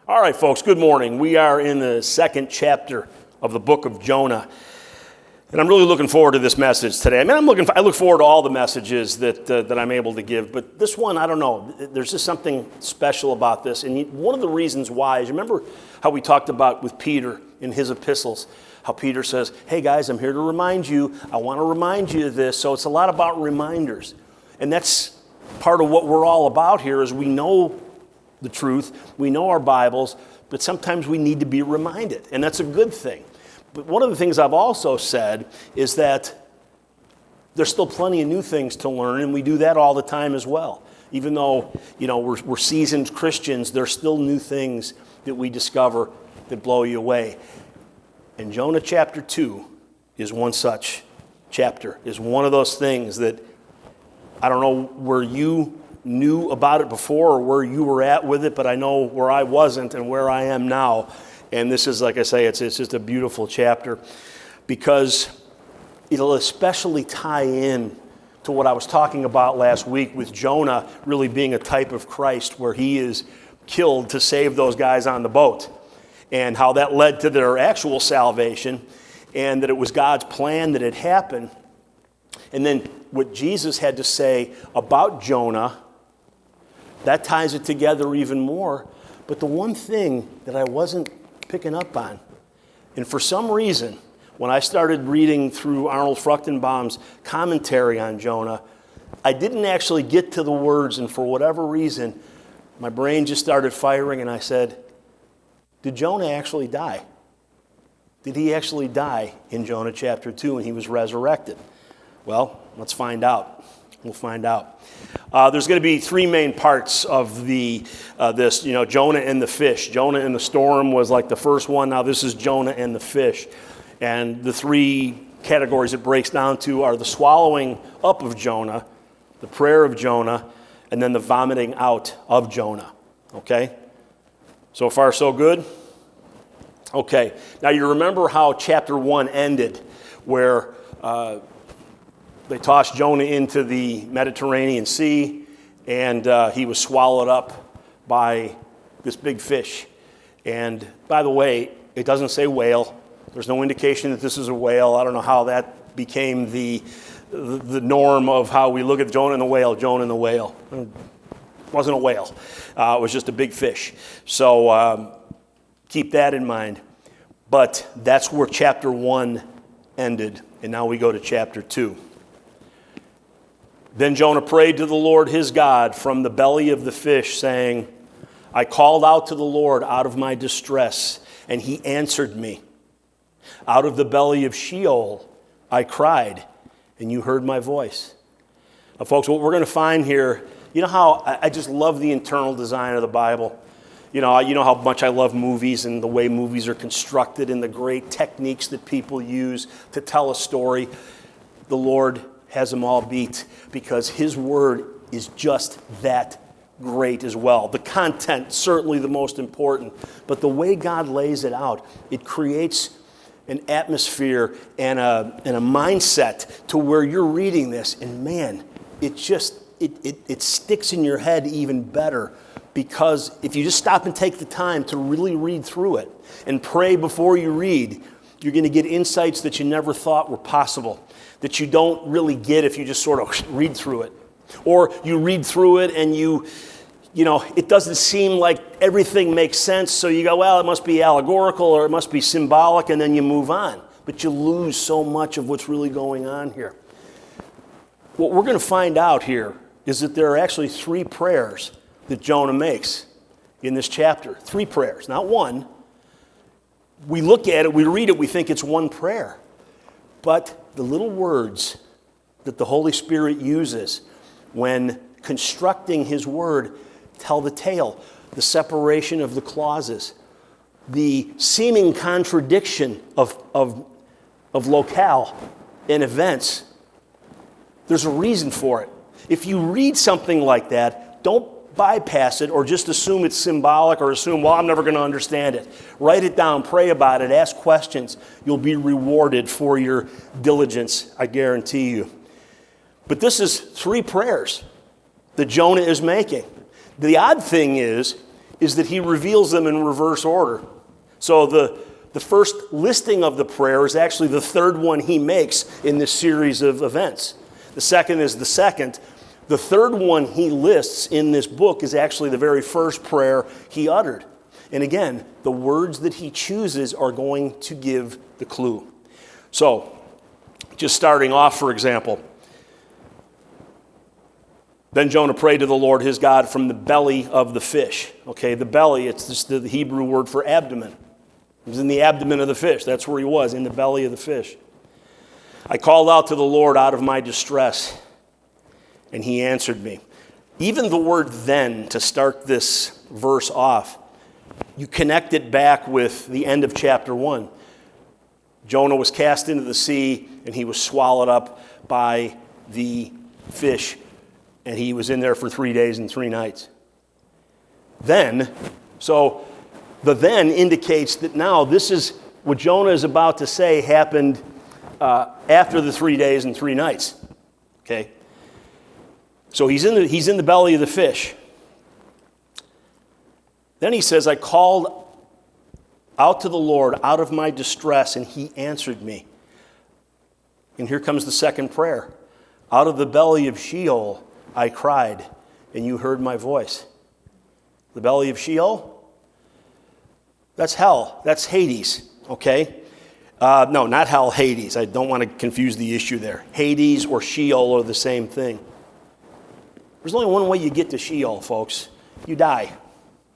All right, folks, good morning. We are in the second chapter of the book of Jonah. And I'm really looking forward to this message today. I mean, I look forward to all the messages that I'm able to give, but this one, I don't know. There's just something special about this. And one of the reasons why is, remember how we talked about with Peter in his epistles, how Peter says, hey guys, I'm here to remind you. I want to remind you of this. So it's a lot about reminders. And that's part of what we're all about here is we know the truth, we know our Bibles, but sometimes we need to be reminded, and that's a good thing. But one of the things I've also said is that there's still plenty of new things to learn, and we do that all the time as well. Even though, we're seasoned Christians, there's still new things that we discover that blow you away. And Jonah chapter 2 is one such chapter, is one of those things that I don't know where you knew about it before or where you were at with it, but I know where I wasn't and where I am now. And this is, like I say, it's just a beautiful chapter because it'll especially tie in to what I was talking about last week with Jonah really being a type of Christ, where he is killed to save those guys on the boat, and how that led to their actual salvation, and that it was God's plan that it happened. And then what Jesus had to say about Jonah, that ties it together even more. But the one thing that I wasn't picking up on, and for some reason, when I started reading through Arnold Fruchtenbaum's commentary on Jonah, I didn't actually get to the words, and for whatever reason, my brain just started firing, and I said, did Jonah actually die? Did he actually die in Jonah chapter 2 and he was resurrected? Well, let's find out. We'll find out. There's going to be three main parts of this. Jonah and the fish. Jonah and the storm was like the first one. Now this is Jonah and the fish. And the three categories it breaks down to are the swallowing up of Jonah, the prayer of Jonah, and then the vomiting out of Jonah. Okay? So far, so good? Okay. Now you remember how chapter 1 ended, where they tossed Jonah into the Mediterranean Sea, and he was swallowed up by this big fish. And by the way, it doesn't say whale. There's no indication that this is a whale. I don't know how that became the norm of how we look at Jonah and the whale. Jonah and the whale. It wasn't a whale. It was just a big fish. So keep that in mind. But that's where chapter 1 ended, and now we go to chapter 2. Then Jonah prayed to the Lord his God from the belly of the fish, saying, I called out to the Lord out of my distress, and he answered me. Out of the belly of Sheol I cried, and you heard my voice. Now, folks, what we're going to find here, you know how I just love the internal design of the Bible. You know how much I love movies and the way movies are constructed and the great techniques that people use to tell a story. The Lord has them all beat because his word is just that great as well. The content, certainly the most important, but the way God lays it out, it creates an atmosphere and a mindset to where you're reading this, and man, it sticks in your head even better, because if you just stop and take the time to really read through it and pray before you read, you're going to get insights that you never thought were possible, that you don't really get if you just sort of read through it. Or you read through it and it doesn't seem like everything makes sense, so you go, well, it must be allegorical or it must be symbolic, and then you move on. But you lose so much of what's really going on here. What we're going to find out here is that there are actually 3 prayers that Jonah makes in this chapter. 3 prayers, not one. We look at it, we read it, we think it's one prayer. But the little words that the Holy Spirit uses when constructing his word tell the tale, the separation of the clauses, the seeming contradiction of locale and events. There's a reason for it. If you read something like that, don't bypass it or just assume it's symbolic or assume, well, I'm never going to understand it. Write it down, pray about it, ask questions. You'll be rewarded for your diligence, I guarantee you. But this is 3 prayers that Jonah is making. The odd thing is is that he reveals them in reverse order. So the first listing of the prayer is actually the third one he makes in this series of events. The second is the second. The third one he lists in this book is actually the very first prayer he uttered. And again, the words that he chooses are going to give the clue. So, just starting off, for example, then Jonah prayed to the Lord his God from the belly of the fish. Okay, the belly, it's just the Hebrew word for abdomen. He was in the abdomen of the fish. That's where he was, in the belly of the fish. I called out to the Lord out of my distress, and he answered me. Even the word then, to start this verse off, you connect it back with the end of chapter 1. Jonah was cast into the sea, and he was swallowed up by the fish, and he was in there for 3 days and 3 nights. Then, so the then indicates that now this is what Jonah is about to say happened after the 3 days and 3 nights. Okay? So he's in the belly of the fish. Then he says, I called out to the Lord out of my distress, and he answered me. And here comes the second prayer. Out of the belly of Sheol I cried, and you heard my voice. The belly of Sheol? That's hell. That's Hades, okay? No, not hell, Hades. I don't want to confuse the issue there. Hades or Sheol are the same thing. There's only one way you get to Sheol, folks. You die.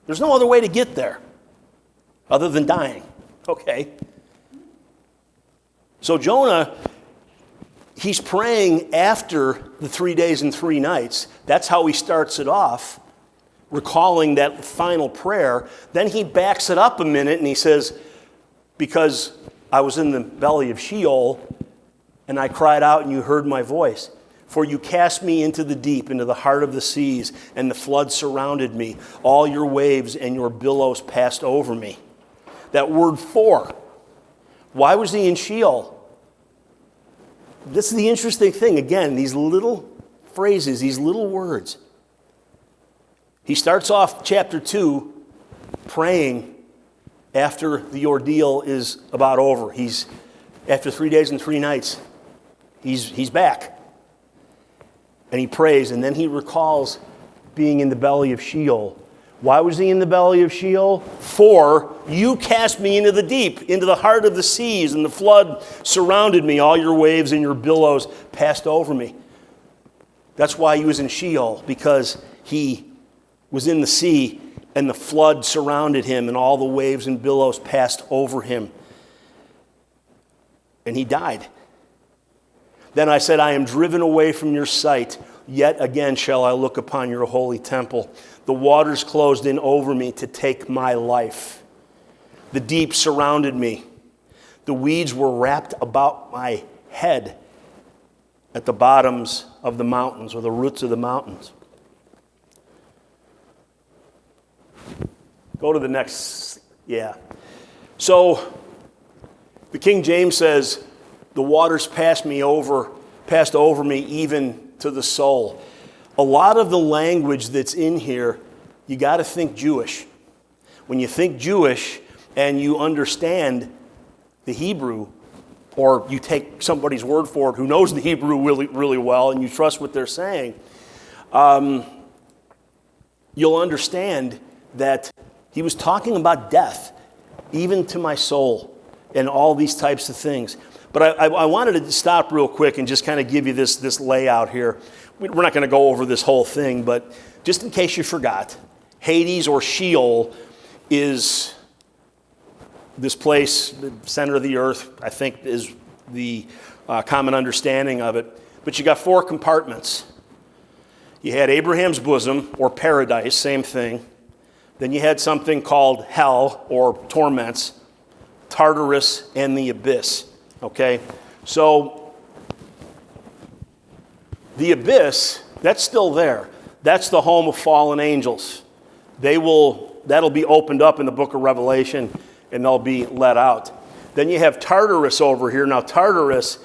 There's no other way to get there other than dying, okay? So Jonah, he's praying after the 3 days and 3 nights. That's how he starts it off, recalling that final prayer. Then he backs it up a minute and he says, because I was in the belly of Sheol and I cried out and you heard my voice. For you cast me into the deep, into the heart of the seas, and the flood surrounded me. All your waves and your billows passed over me. That word for, why was he in Sheol? This is the interesting thing. Again, these little phrases, these little words. He starts off chapter 2 praying after the ordeal is about over. After 3 days and 3 nights, he's back. And he prays, and then he recalls being in the belly of Sheol. Why was he in the belly of Sheol? For you cast me into the deep, into the heart of the seas, and the flood surrounded me. All your waves and your billows passed over me. That's why he was in Sheol, because he was in the sea, and the flood surrounded him, and all the waves and billows passed over him. And he died. Then I said, I am driven away from your sight. Yet again shall I look upon your holy temple. The waters closed in over me to take my life. The deep surrounded me. The weeds were wrapped about my head at the bottoms of the mountains, or the roots of the mountains. Go to the next, yeah. So the King James says, the waters passed over me even to the soul. A lot of the language that's in here, you got to think Jewish. When you think Jewish and you understand the Hebrew, or you take somebody's word for it who knows the Hebrew really, really well and you trust what they're saying, you'll understand that he was talking about death, even to my soul, and all these types of things. But I wanted to stop real quick and just kind of give you this layout here. We're not going to go over this whole thing, but just in case you forgot, Hades or Sheol is this place, the center of the earth, I think is the common understanding of it. But you got 4 compartments. You had Abraham's bosom, or paradise, same thing. Then you had something called hell, or torments, Tartarus, and the abyss. Okay, so the abyss, that's still there. That's the home of fallen angels. That'll be opened up in the book of Revelation, and they'll be let out. Then you have Tartarus over here. Now Tartarus,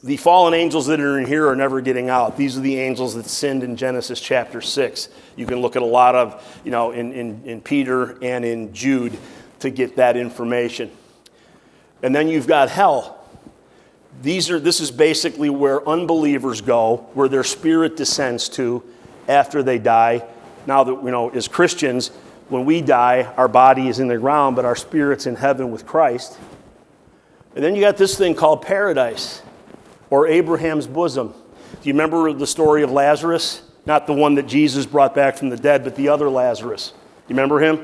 the fallen angels that are in here are never getting out. These are the angels that sinned in Genesis chapter 6. You can look at a lot of, in Peter and in Jude to get that information. And then you've got hell. This is basically where unbelievers go, where their spirit descends to after they die. Now that, as Christians, when we die, our body is in the ground, but our spirit's in heaven with Christ. And then you got this thing called paradise, or Abraham's bosom. Do you remember the story of Lazarus? Not the one that Jesus brought back from the dead, but the other Lazarus. You remember him?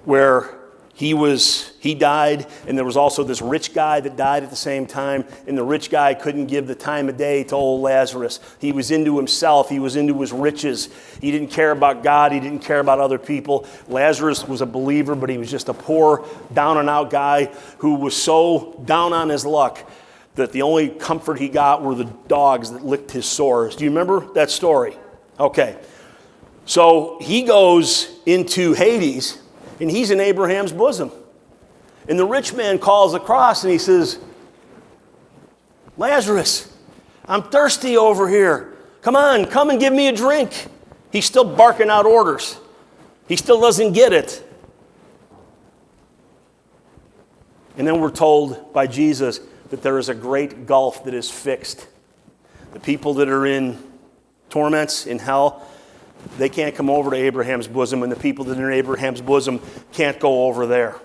Where he died, and there was also this rich guy that died at the same time, and the rich guy couldn't give the time of day to old Lazarus. He was into himself. He was into his riches. He didn't care about God. He didn't care about other people. Lazarus was a believer, but he was just a poor, down-and-out guy who was so down on his luck that the only comfort he got were the dogs that licked his sores. Do you remember that story? Okay. So he goes into Hades, and he's in Abraham's bosom. And the rich man calls across and he says, Lazarus, I'm thirsty over here. Come on, come and give me a drink. He's still barking out orders. He still doesn't get it. And then we're told by Jesus that there is a great gulf that is fixed. The people that are in torments in hell, they can't come over to Abraham's bosom, and the people that are in Abraham's bosom can't go over there.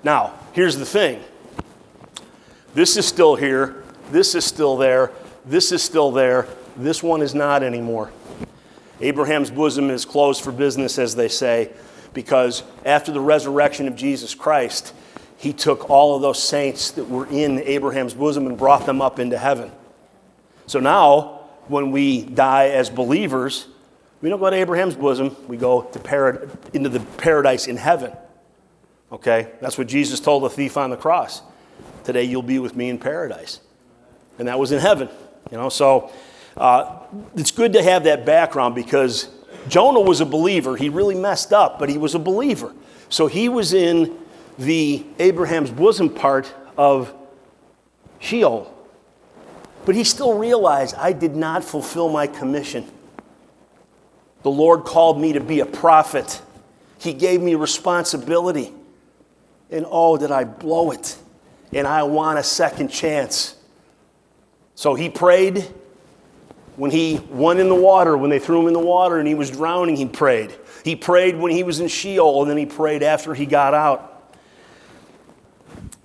Now, here's the thing. This is still here. This is still there. This is still there. This one is not anymore. Abraham's bosom is closed for business, as they say, because after the resurrection of Jesus Christ, he took all of those saints that were in Abraham's bosom and brought them up into heaven. So now, when we die as believers, we don't go to Abraham's bosom. We go to into the paradise in heaven. Okay? That's what Jesus told the thief on the cross. Today you'll be with me in paradise. And that was in heaven. So it's good to have that background because Jonah was a believer. He really messed up, but he was a believer. So he was in the Abraham's bosom part of Sheol. But he still realized, I did not fulfill my commission. The Lord called me to be a prophet. He gave me responsibility. And oh, did I blow it. And I want a second chance. So he prayed when he went in the water, when they threw him in the water and he was drowning, he prayed. He prayed when he was in Sheol, and then he prayed after he got out.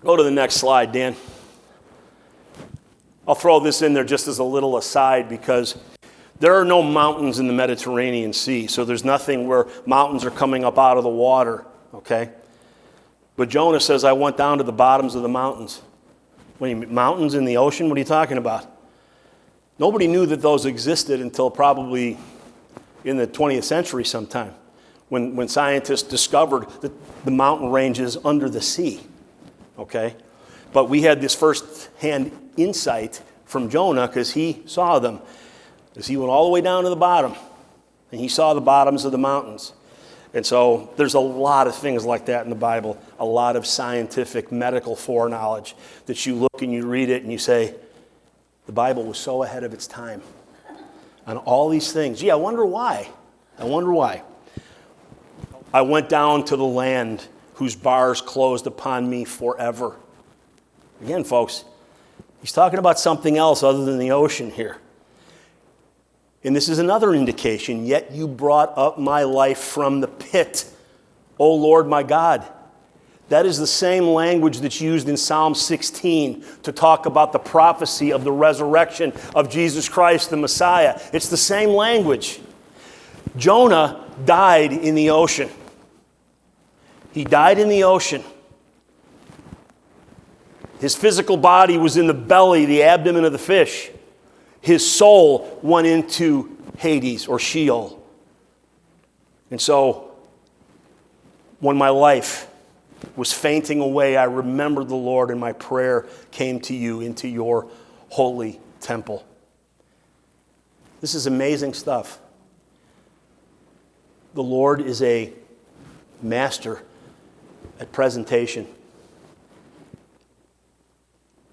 Go to the next slide, Dan. I'll throw this in there just as a little aside because there are no mountains in the Mediterranean Sea, so there's nothing where mountains are coming up out of the water, okay? But Jonah says, I went down to the bottoms of the mountains. What do you mean, mountains in the ocean? What are you talking about? Nobody knew that those existed until probably in the 20th century sometime, when scientists discovered that the mountain ranges under the sea, okay? But we had this first-hand insight from Jonah because he saw them. As he went all the way down to the bottom, and he saw the bottoms of the mountains. And so there's a lot of things like that in the Bible, a lot of scientific, medical foreknowledge that you look and you read it and you say, the Bible was so ahead of its time on all these things. Gee, I wonder why. I went down to the land whose bars closed upon me forever. Again, folks, he's talking about something else other than the ocean here. And this is another indication, yet you brought up my life from the pit, O Lord my God. That is the same language that's used in Psalm 16 to talk about the prophecy of the resurrection of Jesus Christ, the Messiah. It's the same language. Jonah died in the ocean. He died in the ocean. His physical body was in the belly, the abdomen of the fish. His soul went into Hades or Sheol. And so, when my life was fainting away, I remembered the Lord, and my prayer came to you into your holy temple. This is amazing stuff. The Lord is a master at presentation.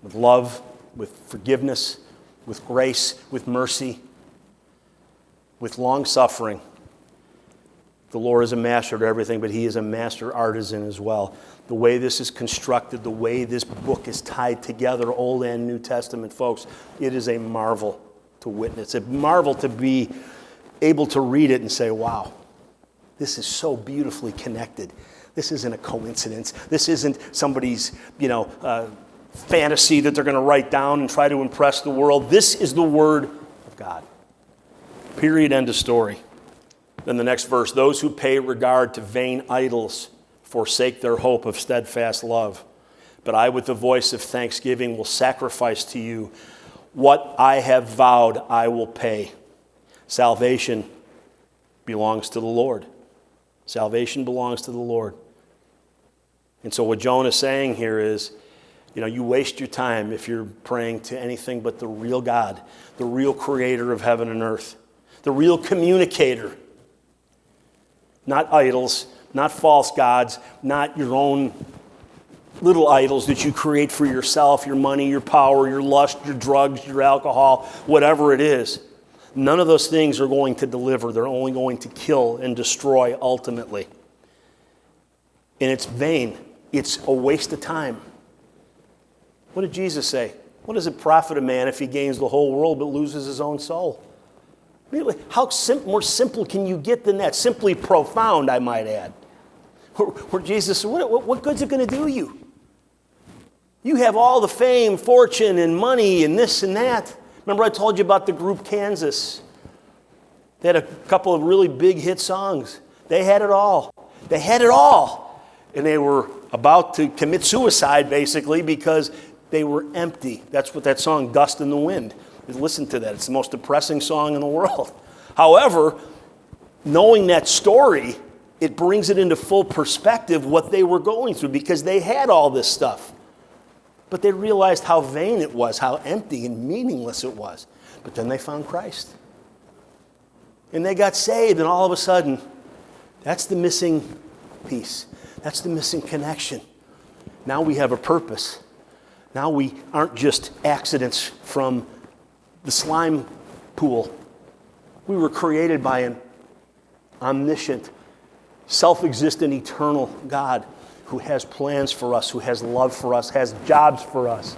With love with forgiveness, with grace, with mercy, with long suffering. The Lord is a master at everything, but he is a master artisan as well. The way this is constructed, the way this book is tied together, Old and New Testament, folks, it is a marvel to witness. A marvel to be able to read it and say, wow, this is so beautifully connected. This isn't a coincidence. This isn't somebody's, fantasy that they're going to write down and try to impress the world. This is the Word of God. Period, end of story. Then the next verse, those who pay regard to vain idols forsake their hope of steadfast love. But I, with the voice of thanksgiving, will sacrifice to you. What I have vowed, I will pay. Salvation belongs to the Lord. Salvation belongs to the Lord. And so what Jonah is saying here is, you waste your time if you're praying to anything but the real God, the real creator of heaven and earth, the real communicator. Not idols, not false gods, not your own little idols that you create for yourself, your money, your power, your lust, your drugs, your alcohol, whatever it is. None of those things are going to deliver. They're only going to kill and destroy ultimately. And it's vain. It's a waste of time. What did Jesus say? What does it profit a man if he gains the whole world but loses his own soul? Really, how more simple can you get than that? Simply profound, I might add. Where Jesus said, what good's it going to do you? You have all the fame, fortune, and money, and this and that. Remember I told you about the group Kansas? They had a couple of really big hit songs. They had it all. They had it all. And they were about to commit suicide, basically, because they were empty. That's what that song, Dust in the Wind. Listen to that. It's the most depressing song in the world. However, knowing that story, it brings it into full perspective what they were going through, because they had all this stuff. But they realized how vain it was, how empty and meaningless it was. But then they found Christ. And they got saved, and all of a sudden, that's the missing piece. That's the missing connection. Now we have a purpose. Now we aren't just accidents from the slime pool. We were created by an omniscient, self-existent, eternal God who has plans for us, who has love for us, has jobs for us.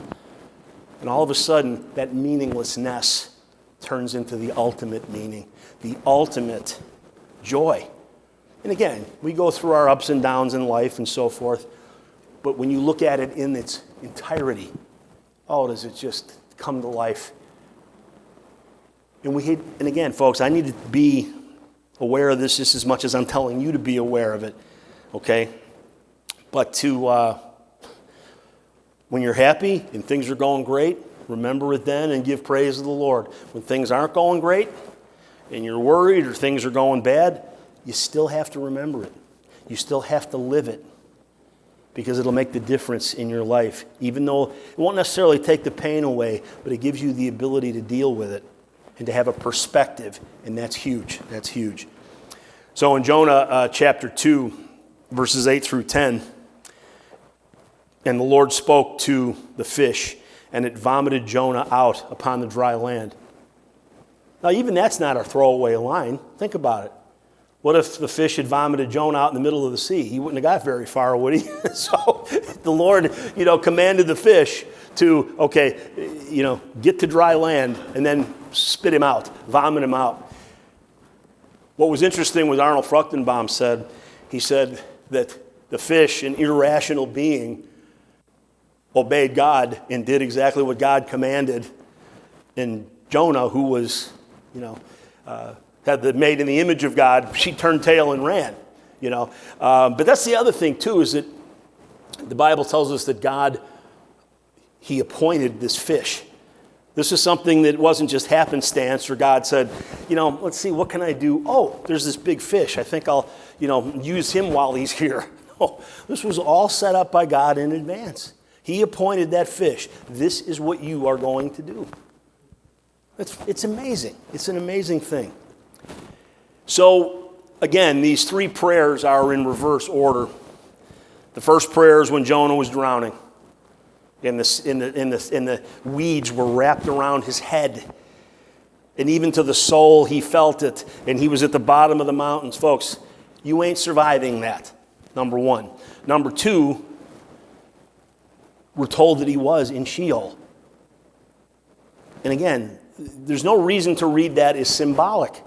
And all of a sudden, that meaninglessness turns into the ultimate meaning, the ultimate joy. And again, we go through our ups and downs in life and so forth, but when you look at it in its entirety, oh, does it just come to life. And again, folks, I need to be aware of this just as much as I'm telling you to be aware of it, okay? But when you're happy and things are going great, remember it then and give praise to the Lord. When things aren't going great and you're worried or things are going bad, you still have to remember it. You still have to live it, because it'll make the difference in your life, even though it won't necessarily take the pain away, but it gives you the ability to deal with it and to have a perspective, and that's huge. That's huge. So in Jonah chapter 2, verses 8 through 10, and the Lord spoke to the fish, and it vomited Jonah out upon the dry land. Now, even that's not a throwaway line. Think about it. What if the fish had vomited Jonah out in the middle of the sea? He wouldn't have got very far, would he? So the Lord, commanded the fish to, get to dry land and then spit him out, vomit him out. What was interesting was Arnold Fruchtenbaum said, he said that the fish, an irrational being, obeyed God and did exactly what God commanded. And Jonah, who was, made in the image of God, she turned tail and ran, But that's the other thing, too, is that the Bible tells us that God, he appointed this fish. This is something that wasn't just happenstance, or God said, let's see, what can I do? Oh, there's this big fish. I think I'll, use him while he's here. No, this was all set up by God in advance. He appointed that fish. This is what you are going to do. It's amazing. It's an amazing thing. So, again, these three prayers are in reverse order. The first prayer is when Jonah was drowning. and the weeds were wrapped around his head. And even to the soul, he felt it. And he was at the bottom of the mountains. Folks, you ain't surviving that, number one. Number two, we're told that he was in Sheol. And again, there's no reason to read that as symbolic,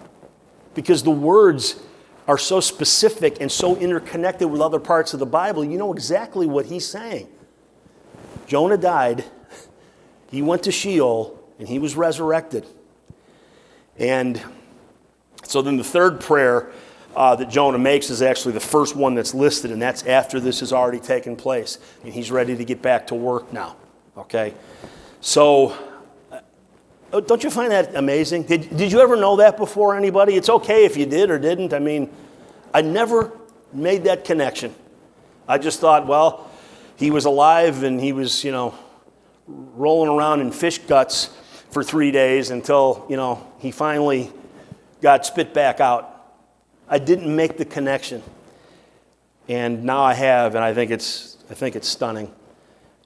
because the words are so specific and so interconnected with other parts of the Bible. You know exactly what he's saying. Jonah died, he went to Sheol, and he was resurrected. And so then the third prayer that Jonah makes is actually the first one that's listed, and that's after this has already taken place, and he's ready to get back to work now, okay? So, don't you find that amazing? Did you ever know that before, anybody? It's okay if you did or didn't. I mean, I never made that connection. I just thought, well, he was alive and he was, rolling around in fish guts for 3 days until, he finally got spit back out. I didn't make the connection. And now I have, and I think it's stunning.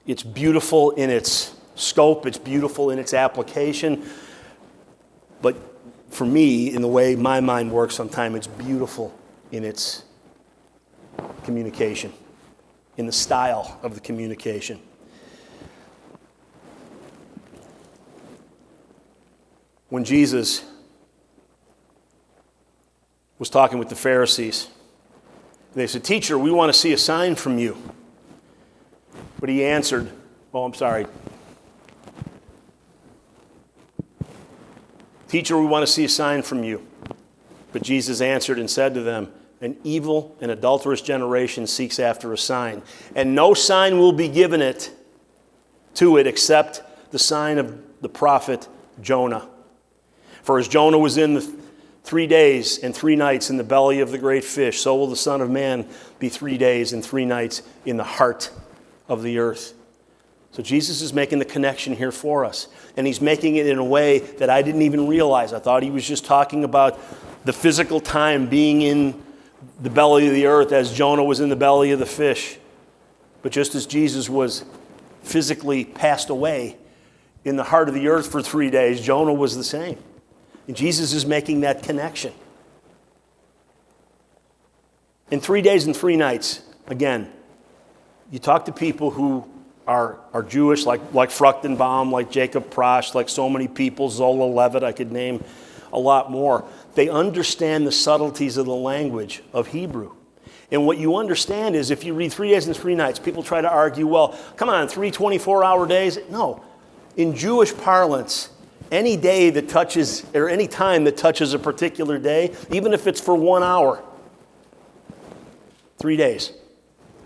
It's beautiful in its scope, it's beautiful in its application. But for me, in the way my mind works sometimes, it's beautiful in its communication, in the style of the communication. When Jesus was talking with the Pharisees, they said, "Teacher, we want to see a sign from you." But he answered, "Teacher, we want to see a sign from you." But Jesus answered and said to them, "An evil and adulterous generation seeks after a sign, and no sign will be given to it except the sign of the prophet Jonah. For as Jonah was in the 3 days and 3 nights in the belly of the great fish, so will the Son of Man be 3 days and 3 nights in the heart of the earth." So Jesus is making the connection here for us. And he's making it in a way that I didn't even realize. I thought he was just talking about the physical time being in the belly of the earth as Jonah was in the belly of the fish. But just as Jesus was physically passed away in the heart of the earth for 3 days, Jonah was the same. And Jesus is making that connection. In 3 days and 3 nights, again, you talk to people who are Jewish, like Fruchtenbaum, like Jacob Prosch, like so many people, Zola Levitt, I could name a lot more. They understand the subtleties of the language of Hebrew. And what you understand is if you read 3 days and 3 nights, people try to argue, well, come on, 3 24-hour days? No. In Jewish parlance, any day that touches, or any time that touches a particular day, even if it's for 1 hour, 3 days.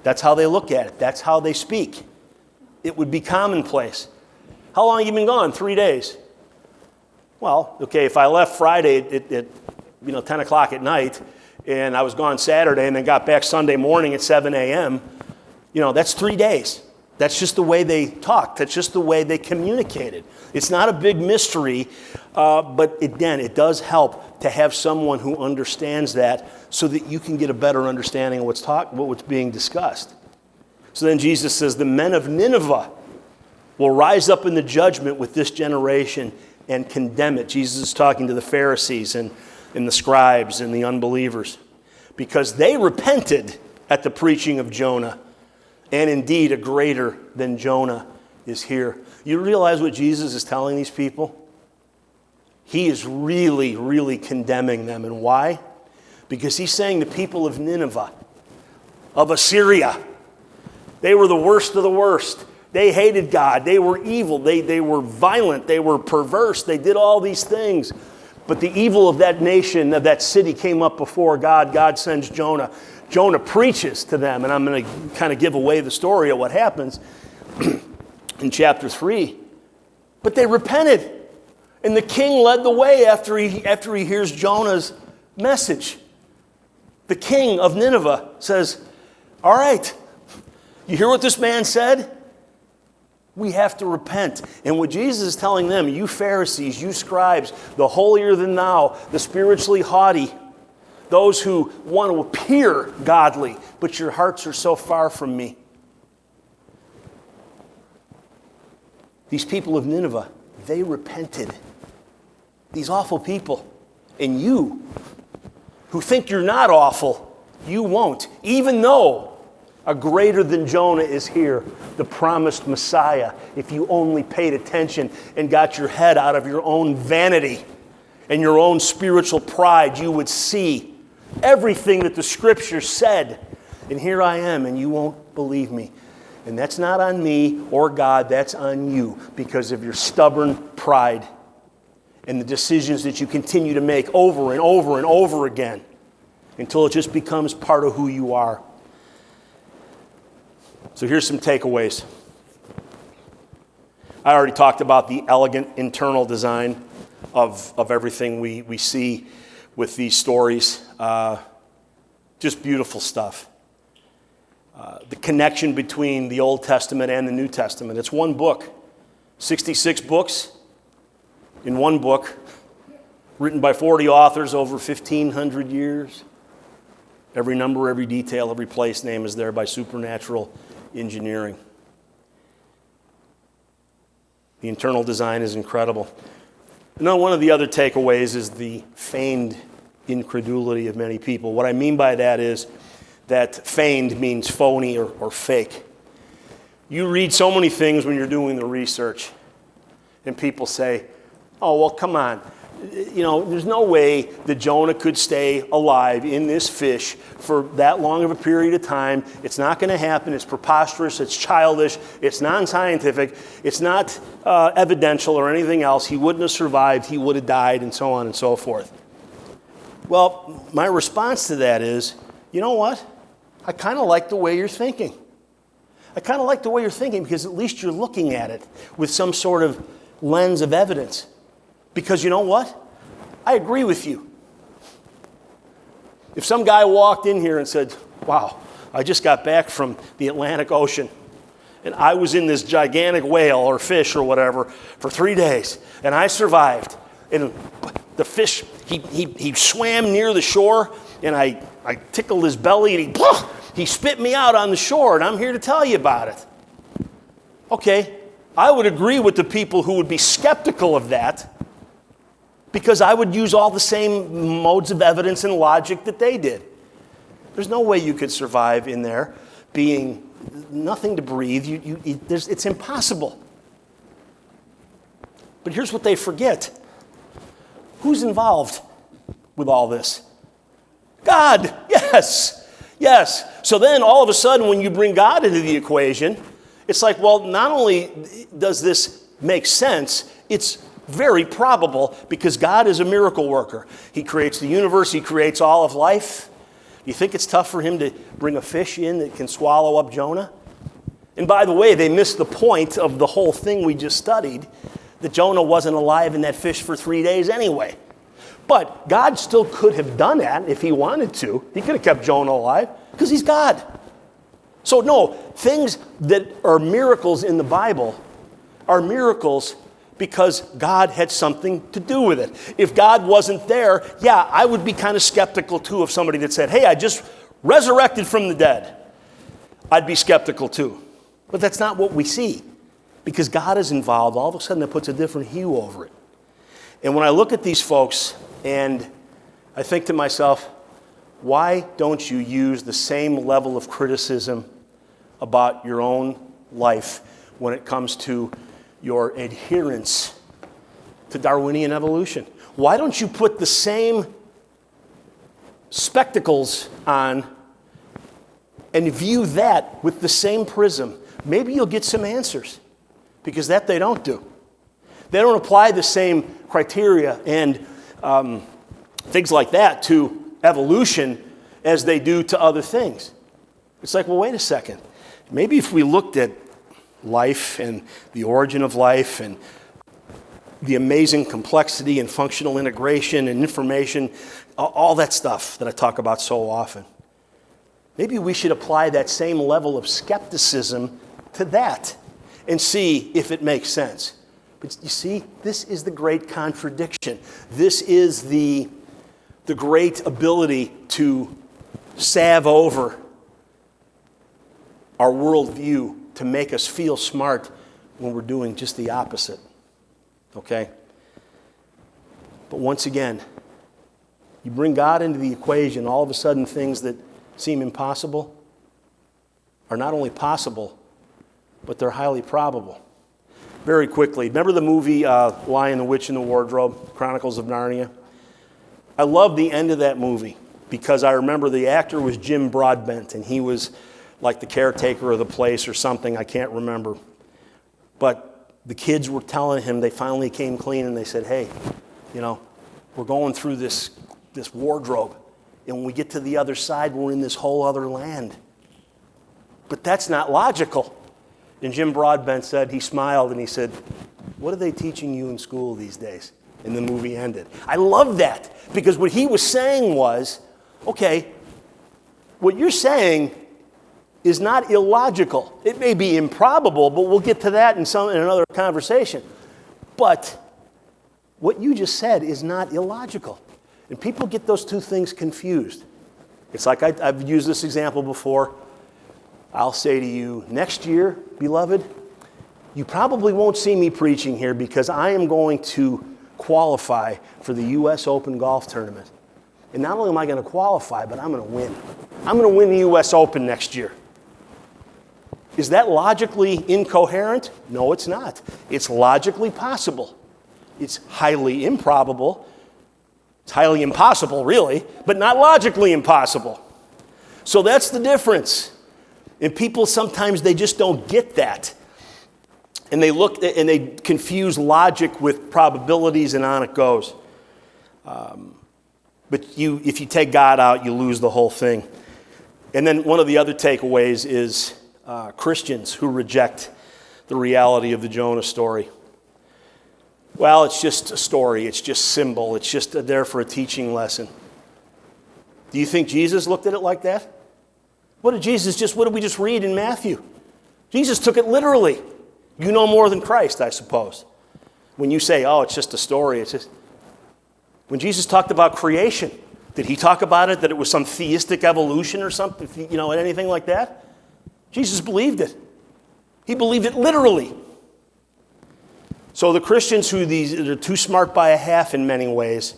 That's how they look at it. That's how they speak. It would be commonplace. How long have you been gone? 3 days. Well, okay, if I left Friday at 10 o'clock at night, and I was gone Saturday and then got back Sunday morning at 7 a.m., that's 3 days. That's just the way they talked. That's just the way they communicated. It's not a big mystery, but again, it does help to have someone who understands that so that you can get a better understanding of what's being discussed. So then Jesus says, the men of Nineveh will rise up in the judgment with this generation and condemn it. Jesus is talking to the Pharisees and the scribes and the unbelievers because they repented at the preaching of Jonah. And indeed, a greater than Jonah is here. You realize what Jesus is telling these people? He is really, really condemning them. And why? Because he's saying the people of Nineveh, of Assyria, they were the worst of the worst. They hated God. They were evil. They were violent. They were perverse. They did all these things. But the evil of that nation, of that city, came up before God. God sends Jonah. Jonah preaches to them, and I'm going to kind of give away the story of what happens in chapter 3. But they repented, and the king led the way after he hears Jonah's message. The king of Nineveh says, all right, you hear what this man said? We have to repent. And what Jesus is telling them, you Pharisees, you scribes, the holier than thou, the spiritually haughty, those who want to appear godly, but your hearts are so far from me. These people of Nineveh, they repented. These awful people. And you, who think you're not awful, you won't. Even though a greater than Jonah is here, the promised Messiah, if you only paid attention and got your head out of your own vanity and your own spiritual pride, you would see everything that the Scripture said. And here I am, and you won't believe me. And that's not on me or God, that's on you because of your stubborn pride and the decisions that you continue to make over and over and over again until it just becomes part of who you are. So here's some takeaways. I already talked about the elegant internal design of everything we see with these stories. Just beautiful stuff. The connection between the Old Testament and the New Testament. It's one book. 66 books in one book, written by 40 authors over 1,500 years. Every number, every detail, every place name is there by supernatural engineering. The internal design is incredible. Now, one of the other takeaways is the feigned incredulity of many people. What I mean by that is that feigned means phony or fake. You read so many things when you're doing the research, and people say, oh, well, come on. You know, there's no way that Jonah could stay alive in this fish for that long of a period of time. It's not going to happen. It's preposterous. It's childish. It's non-scientific. It's not evidential or anything else. He wouldn't have survived. He would have died, and so on and so forth. Well, my response to that is, you know what? I kind of like the way you're thinking. I kind of like the way you're thinking because at least you're looking at it with some sort of lens of evidence. Because you know what? I agree with you. If some guy walked in here and said, wow, I just got back from the Atlantic Ocean and I was in this gigantic whale or fish or whatever for 3 days and I survived. And the fish, he swam near the shore and I tickled his belly and he spit me out on the shore and I'm here to tell you about it. Okay, I would agree with the people who would be skeptical of that because I would use all the same modes of evidence and logic that they did. There's no way you could survive in there being nothing to breathe. It's impossible. But here's what they forget. Who's involved with all this? God, yes, yes. So then all of a sudden when you bring God into the equation, it's like, well, not only does this make sense, it's very probable because God is a miracle worker. He creates the universe, He creates all of life. Do you think it's tough for Him to bring a fish in that can swallow up Jonah? And by the way, they missed the point of the whole thing we just studied, that Jonah wasn't alive in that fish for 3 days anyway. But God still could have done that if He wanted to. He could have kept Jonah alive because He's God. So no, things that are miracles in the Bible are miracles because God had something to do with it. If God wasn't there, yeah, I would be kind of skeptical too of somebody that said, hey, I just resurrected from the dead. I'd be skeptical too. But that's not what we see. Because God is involved, all of a sudden it puts a different hue over it. And when I look at these folks and I think to myself, why don't you use the same level of criticism about your own life when it comes to your adherence to Darwinian evolution? Why don't you put the same spectacles on and view that with the same prism? Maybe you'll get some answers, because that they don't do. They don't apply the same criteria and things like that to evolution as they do to other things. It's like, well, wait a second. Maybe if we looked at life and the origin of life and the amazing complexity and functional integration and information, all that stuff that I talk about so often, maybe we should apply that same level of skepticism to that and see if it makes sense. But you see, this is the great contradiction. This is the great ability to salve over our worldview to make us feel smart when we're doing just the opposite. Okay? But once again, you bring God into the equation, all of a sudden things that seem impossible are not only possible, but they're highly probable. Very quickly, remember the movie Lion, the Witch, and the Wardrobe, Chronicles of Narnia? I love the end of that movie because I remember the actor was Jim Broadbent, and he was like the caretaker of the place or something, I can't remember. But the kids were telling him, they finally came clean and they said, hey, we're going through this wardrobe, and when we get to the other side, we're in this whole other land. But that's not logical. And Jim Broadbent said, he smiled and he said, what are they teaching you in school these days? And the movie ended. I love that because what he was saying was, okay, what you're saying is not illogical. It may be improbable, but we'll get to that in another conversation. But what you just said is not illogical. And people get those two things confused. It's like I've used this example before. I'll say to you, next year, beloved, you probably won't see me preaching here because I am going to qualify for the U.S. Open golf tournament. And not only am I going to qualify, but I'm going to win. I'm going to win the U.S. Open next year. Is that logically incoherent? No, it's not. It's logically possible. It's highly improbable. It's highly impossible, really, but not logically impossible. So that's the difference. And people sometimes, they just don't get that. And they look and they confuse logic with probabilities, and on it goes. But if you take God out, you lose the whole thing. And then one of the other takeaways is Christians who reject the reality of the Jonah story. Well, it's just a story. It's just symbol. It's just there for a teaching lesson. Do you think Jesus looked at it like that? What did we just read in Matthew? Jesus took it literally. You know more than Christ, I suppose. When you say, oh, it's just a story, it's just... When Jesus talked about creation, did he talk about it that it was some theistic evolution or something, anything like that? Jesus believed it. He believed it literally. So the Christians they're too smart by a half in many ways.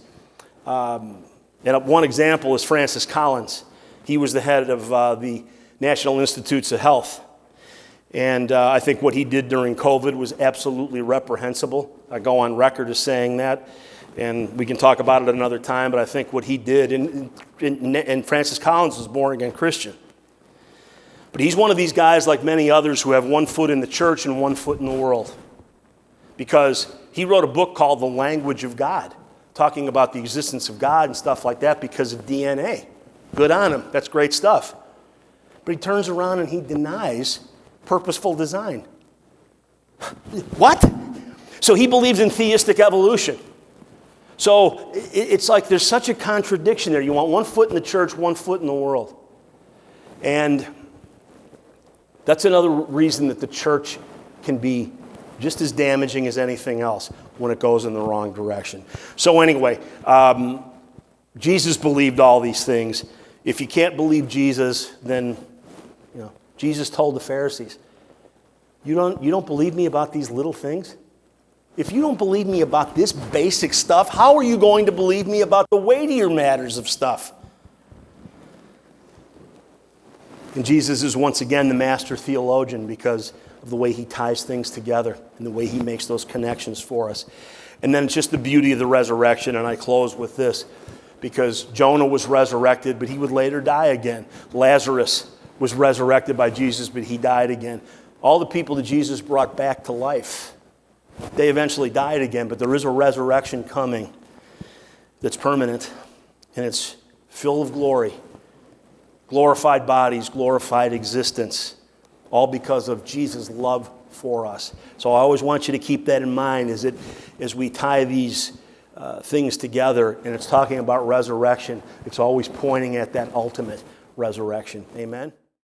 And one example is Francis Collins. He was the head of the National Institutes of Health. And I think what he did during COVID was absolutely reprehensible. I go on record as saying that. And we can talk about it another time, but I think what he did, and Francis Collins was a born-again Christian. But he's one of these guys, like many others, who have one foot in the church and one foot in the world. Because he wrote a book called The Language of God, talking about the existence of God and stuff like that because of DNA. Good on him. That's great stuff. But he turns around and he denies purposeful design. What? So he believes in theistic evolution. So it's like there's such a contradiction there. You want one foot in the church, one foot in the world. And that's another reason that the church can be just as damaging as anything else when it goes in the wrong direction. So anyway, Jesus believed all these things. If you can't believe Jesus, then Jesus told the Pharisees, you don't believe me about these little things? If you don't believe me about this basic stuff, how are you going to believe me about the weightier matters of stuff? And Jesus is once again the master theologian because of the way he ties things together and the way he makes those connections for us. And then it's just the beauty of the resurrection, and I close with this, because Jonah was resurrected, but he would later die again. Lazarus was resurrected by Jesus, but he died again. All the people that Jesus brought back to life, they eventually died again, but there is a resurrection coming that's permanent, and it's full of glory. Glorified bodies, glorified existence, all because of Jesus' love for us. So I always want you to keep that in mind as we tie these things together, and it's talking about resurrection. It's always pointing at that ultimate resurrection. Amen?